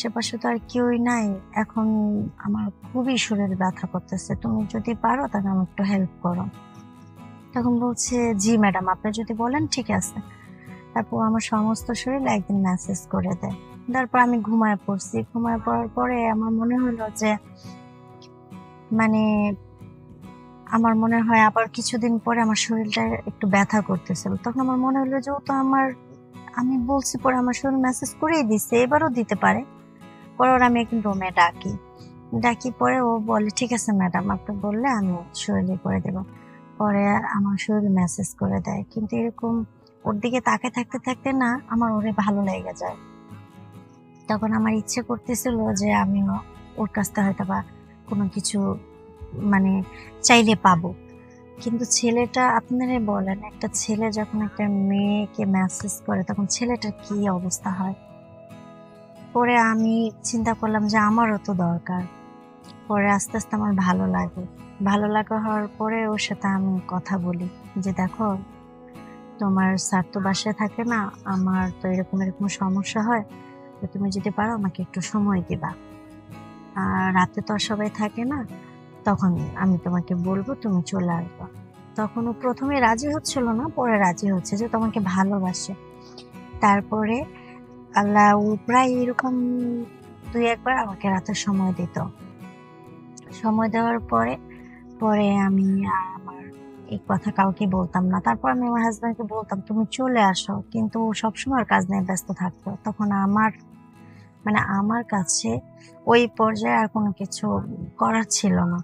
আশেপাশে তো আর কেউই নাই। এখন আমার খুবই শরীর ব্যথা করতেছে। তুমি যদি পারো তাহলে আমাকে একটু হেল্প করো। তখন বলছে, জি ম্যাডাম, আপনি যদি বলেন ঠিক আছে। তারপর আমার সমস্ত শরীর একদিন ম্যাসেজ করে দেয়। তারপর আমি ঘুমায় পড়ছি। ঘুমায় পড়ার পরে আমার মনে হলো যে মানে আমার মনে হয় আবার কিছুদিন পরে আমার শরীরটা একটু ব্যথা করতেছিল। তখন আমার মনে হলো যে ও তো আমি বলছি পরে আমার শরীর মেসেজ করেই দিচ্ছে, এবারও দিতে পারে। পরে ওর আমি একদিন রুমে ডাকি। ডাকি পরে ও বলে, ঠিক আছে ম্যাডাম, আপনি বললে আমি শরীরে করে দেব। পরে আমার শরীর মেসেজ করে দেয়। কিন্তু এরকম ওর দিকে তাকে থাকতে থাকতে না আমার ওরে ভালো লেগে যায়। তখন আমার ইচ্ছে করতেছিল যে আমিও ওর কাছ থেকে হয়তো বা কোনো কিছু মানে চাইলে পাবো। কিন্তু ছেলেটা, আপনারা বলেন, একটা ছেলে যখন একটা মেয়েকে মেসেজ করে তখন ছেলেটার কি অবস্থা হয়। পরে আমি চিন্তা করলাম যে আমারও তো দরকার। পরে আস্তে আস্তে আমার ভালো লাগা হওয়ার পরে ওর সাথে আমি কথা বলি যে দেখো, তোমার স্যার তো বাসায় থাকে না, আমার তো এরকম এরকম সমস্যা হয়, তো তুমি যদি পারো আমাকে একটু সময় দিবা। আর রাতে তো আর সবাই থাকে না, তখন আমি তোমাকে বলবো, তুমি চলে আসবা। তখন ও প্রথমে রাজি হচ্ছিল না, পরে রাজি হচ্ছে যে তোমাকে ভালোবাসে। তারপরে আল্লাহ, ও প্রায় এরকম 2-1 বার আমাকে রাতে সময় দিত। সময় দেওয়ার পরে পরে আমি আর আমার এই কথা কাউকে বলতাম না। তারপর আমি আমার হাজবেন্ডকে বলতাম তুমি চলে আসো, কিন্তু ও সবসময় ওর কাজ নিয়ে ব্যস্ত থাকতো। তখন আমার কাছে ওই পর্যায়ে আর কোনো কিছু করার ছিল না।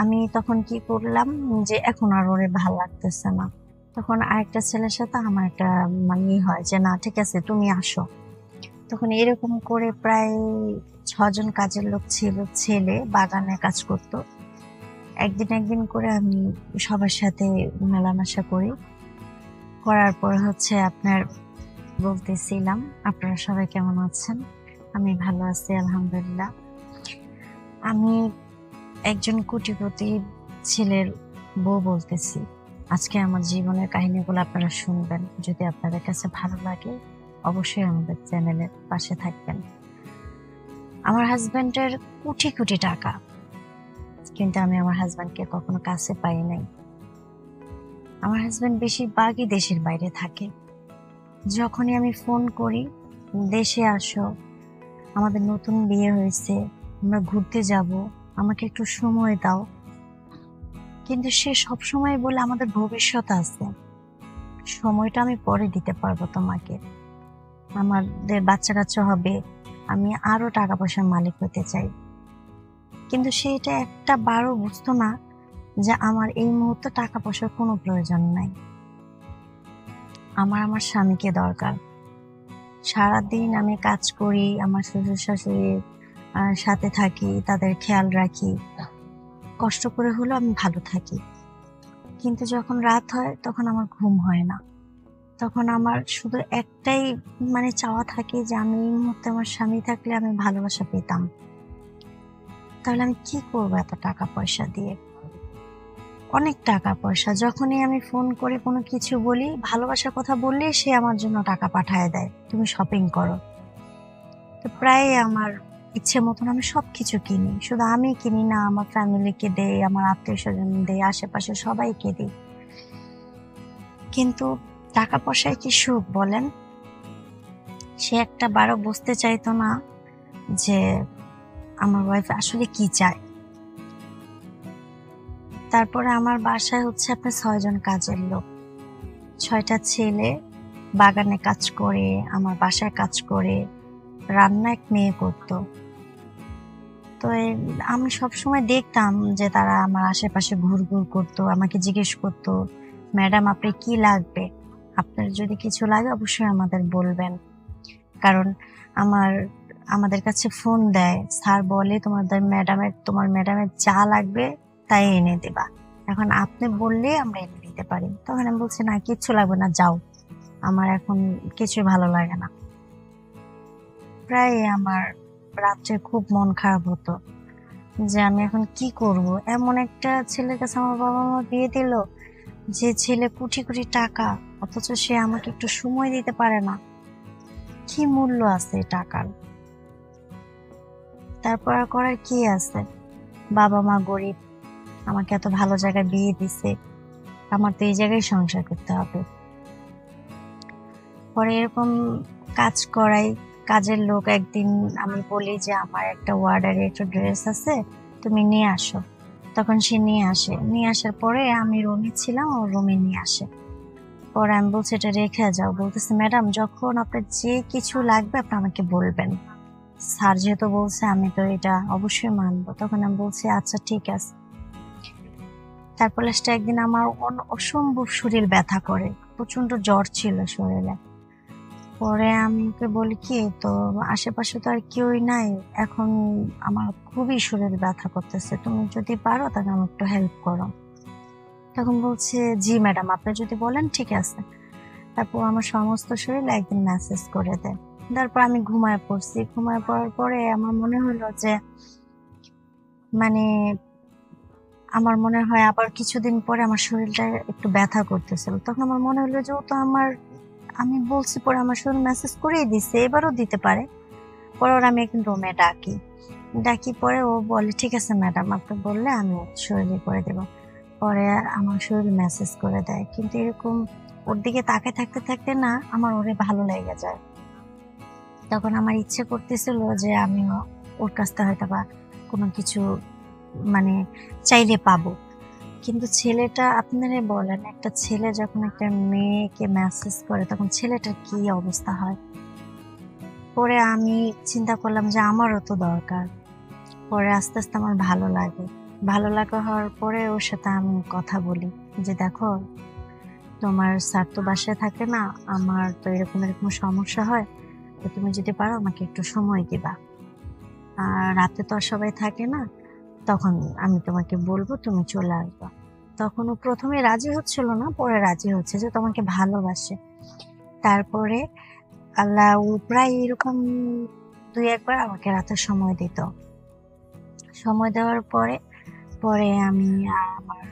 আমি তখন কি করলাম, যে এখন আর ওরে ভাল লাগতেছে না। তখন আরেকটা ছেলের সাথে আমার একটা হয় যে না ঠিক আছে তুমি আসো। তখন এরকম করে প্রায় 6 জন কাজের লোক ছিল, ছেলে বাগানে কাজ করতো। একদিন করে আমি সবার সাথে মেলামেশা করার পর হচ্ছে আপনার বলতেছিলাম, আপনারা সবাই কেমন আছেন? আমি ভালো আছি আলহামদুলিল্লাহ। আমি একজন কোটিপতি ছেলের বউ বলতেছি। আজকে আমার জীবনের কাহিনীগুলো আপনারা শুনবেন। যদি আপনাদের কাছে ভালো লাগে অবশ্যই আমাদের চ্যানেলের পাশে থাকবেন। আমার হাজবেন্ডের কোটি কোটি টাকা, কিন্তু আমি আমার হাজবেন্ডকে কখনো কাছে পাই নাই। আমার হাজবেন্ড বেশিরভাগই দেশের বাইরে থাকে। যখনই আমি ফোন করি, দেশে আসো, আমাদের নতুন বিয়ে হয়েছে, আমরা ঘুরতে যাব, আমাকে একটু সময় দাও, কিন্তু সে সবসময় বলে আমাদের ভবিষ্যৎ আছে, সময়টা আমি পরে দিতে পারবো তোমাকে, আমাদের বাচ্চা কাচ্চা হবে, আমি আরো টাকা পয়সার মালিক হতে চাই। কিন্তু সে এটা একটা বারও বুঝতো না যে আমার এই মুহূর্তে টাকা পয়সার কোনো প্রয়োজন নাই। আমার স্বামীকে দরকার। সারাদিন আমি কাজ করি, আমার শ্বশুর শাশুড়ির সাথে থাকি, তাদের খেয়াল রাখি, কষ্ট করে হলেও আমি ভালো থাকি। কিন্তু যখন রাত হয় তখন আমার ঘুম হয় না। তখন আমার শুধু একটাই চাওয়া থাকে যে আমি এই মুহূর্তে আমার স্বামী থাকলে আমি ভালোবাসা পেতাম। তাহলে আমি কি করবো এত টাকা পয়সা দিয়ে? অনেক টাকা পয়সা, যখনই আমি ফোন করে কোনো কিছু বলি, ভালোবাসার কথা বললেই সে আমার জন্য টাকা পাঠায় দেয়, তুমি শপিং করো। তো প্রায় আমার ইচ্ছে মতন আমি সবকিছু কিনি। শুধু আমি কিনি না, আমার ফ্যামিলিকে দেই, আমার আত্মীয় স্বজন দেই, আশেপাশে সবাইকে দিই। কিন্তু টাকা পয়সায় কি সুখ বলেন? সে একটা বারও বুঝতে চাইতো না যে আমার ওয়াইফ আসলে কি চায়। তারপরে আমার বাসায় হচ্ছে আপনার 6 জন কাজের লোক, 6টা ছেলে বাগানে কাজ করে, আমার বাসায় কাজ করে, রান্না এক মেয়ে করতো। তো আমি সবসময় দেখতাম যে তারা আমার আশেপাশে ঘুরঘুর করতো, আমাকে জিজ্ঞেস করতো, ম্যাডাম আপনার কি লাগবে? আপনার যদি কিছু লাগে অবশ্যই আমাদের বলবেন। কারণ আমাদের কাছে ফোন দেয়, স্যার বলে তোমার ম্যাডামের যা লাগবে তাই এনে দেবা। এখন আপনি বললে আমরা এনে দিতে পারি। তখন আমি বলছি না, কিচ্ছু লাগবে না, যাও, আমার এখন কিছুই ভালো লাগে না। প্রায় আমার রাত্রে খুব মন খারাপ হতো যে আমি এখন কি করব। এমন একটা ছেলের কাছে আমার বাবা মা বিয়ে দিল, যে ছেলে কোটি কোটি টাকা, অথচ সে আমাকে একটু সময় দিতে পারে না। কি মূল্য আছে এই টাকার? তারপর আর করার কি আছে? বাবা মা গরিব, আমাকে এত ভালো জায়গায় বিয়ে দিছে, আমার তো এই জায়গায় সংসার করতে হবে। পরে এরকম কাজ করাই, কাজের লোক একদিন আমি বলি যে আমার একটা ওয়ার্ডারের একটু ড্রেস আছে, তুমি নিয়ে আসো। তখন সে নিয়ে আসে, নিয়ে আসার পরে আমি রুমে ছিলাম, ও রুমে নিয়ে আসে। পরে আমি বলছি এটা রেখে যাও, বলতেছে ম্যাডাম যখন আপনার যে কিছু লাগবে আপনি আমাকে বলবেন, স্যার যেহেতু বলছে আমি তো এটা অবশ্যই মানবো। তখন আমি বলছি আচ্ছা ঠিক আছে। তারপর লাস্টে একদিন আমার অসম্ভব শরীর ব্যথা করে, প্রচন্ড জ্বর ছিল শরীরে। পরে আমি ওকে বলি কি, তো আশেপাশে তো আর কেউই নাই, এখন আমার খুবই শরীর ব্যথা করতেছে, তুমি যদি পারো তাহলে আমাকে একটু হেল্প করো। তখন বলছে জি ম্যাডাম, আপনি যদি বলেন ঠিক আছে। তারপর আমার সমস্ত শরীর একদিন ম্যাসেজ করে দেয়। তারপর আমি ঘুমায় পড়ছি, ঘুমায় পড়ার পরে আমার মনে হলো যে মানে আমার মনে হয় আবার কিছুদিন পরে আমার শরীরটা একটু ব্যথা করতেছিল। তখন আমার মনে হলো যে ও তো আমি বলছি পরে আমার শরীর মেসেজ করেই দিছে, এবারও দিতে পারে। পরে ওর আমি একদিন রুমে ডাকি, ডাকি পরে ও বলে ঠিক আছে ম্যাডাম, আপনি বললে আমি শরীরে করে দেব। পরে আমার শরীর মেসেজ করে দেয়, কিন্তু এরকম ওর দিকে তাকায় থাকতে থাকতে না আমার ওরে ভালো লেগে যায়। তখন আমার ইচ্ছে করতেছিল যে আমিও ওর কাছ থেকে হয়তো বা কোনো কিছু মানে চাইলে পাবো। কিন্তু ছেলেটা, আপনারা বলেন একটা ছেলে যখন একটা মেয়েকে মেসেজ করে তখন ছেলেটার কি অবস্থা হয়। পরে আমি চিন্তা করলাম যে আমারও তো দরকার। পরে আস্তে আস্তে আমার ভালো লাগে, ভালো লাগা হওয়ার পরে ওর সাথে আমি কথা বলি যে দেখো, তোমার স্যার তো বাসায় থাকে না, আমার তো এরকম এরকম সমস্যা হয়, তো তুমি যদি পারো আমাকে একটু সময় দিবা, আর রাতে তো আর সবাই থাকে না, তখন আমি তোমাকে বলবো তুমি চলে আসবা। তখন ও প্রথমে রাজি হচ্ছিল না, পরে রাজি হচ্ছে যে তোমাকে ভালোবাসে। তারপরে আল্লাহ ও প্রায় এরকম দুই একবার আমাকে রাতে সময় দিত। সময় দেওয়ার পরে পরে আমি আর আমার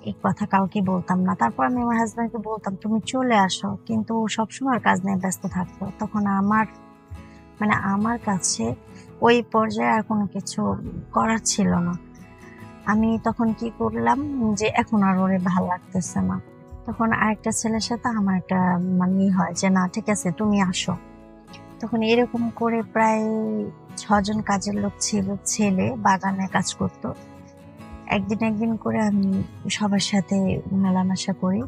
এই কথা কাউকে বলতাম না। তারপর আমি আমার হাজব্যান্ডকে বলতাম তুমি চলে আসো, কিন্তু ও সবসময় ওর কাজ নিয়ে ব্যস্ত থাকতো। তখন আমার কাছে ওই পর্যায়ে আর কোনো কিছু করার ছিল না। আমি তখন কি করলাম যে এখন আর ওরে ভাল লাগতেছে না, তখন আরেকটা ছেলের সাথে আমার একটা হয় যে না ঠিক আছে তুমি আসো। তখন এরকম করে প্রায় 6 জন কাজের লোক ছিল, ছেলে বাগানে কাজ করতো। একদিন একদিন করে আমি সবার সাথে মেলামেশা করি,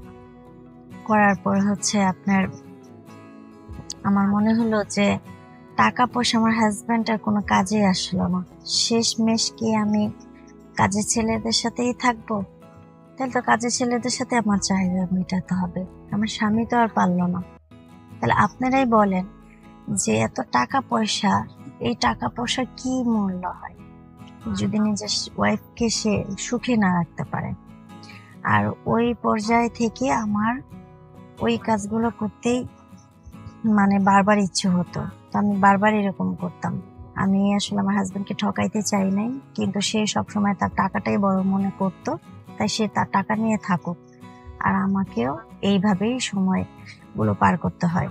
করার পর হচ্ছে আপনার আমার মনে হলো যে টাকা পয়সা আমার হাজব্যান্ড আর কোনো কাজে আসলো না, শেষমেশ কি আমি কাজের ছেলেদের সাথেই থাকবো? তাহলে তো কাজের ছেলেদের সাথে আমার চাহিদা মেটাতে হবে, আমার স্বামী তো আর পারলো না। তাহলে আপনারাই বলেন যে এত টাকা পয়সা, এই টাকা পয়সার কি মূল্য হয় যদি নিজের ওয়াইফকে সে সুখে না রাখতে পারে? আর ওই পর্যায় থেকে আমার ওই কাজগুলো করতেই বারবার ইচ্ছে হতো, তো আমি বারবার এরকম করতাম। আমি আসলে আমার হাজবেন্ডকে ঠকাইতে চাই নাই, কিন্তু সে সবসময় তার টাকাটাই বড় মনে করতো, তাই সে তার টাকা নিয়ে থাকুক, আর আমাকেও এইভাবেই সময়গুলো পার করতে হয়।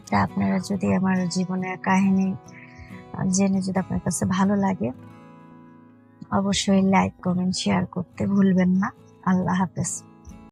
তা আপনারা যদি আমার জীবনের কাহিনী জেনে যদি আপনার কাছে ভালো লাগে, অবশ্যই লাইক কমেন্ট শেয়ার করতে ভুলবেন না। আল্লাহ হাফেজ।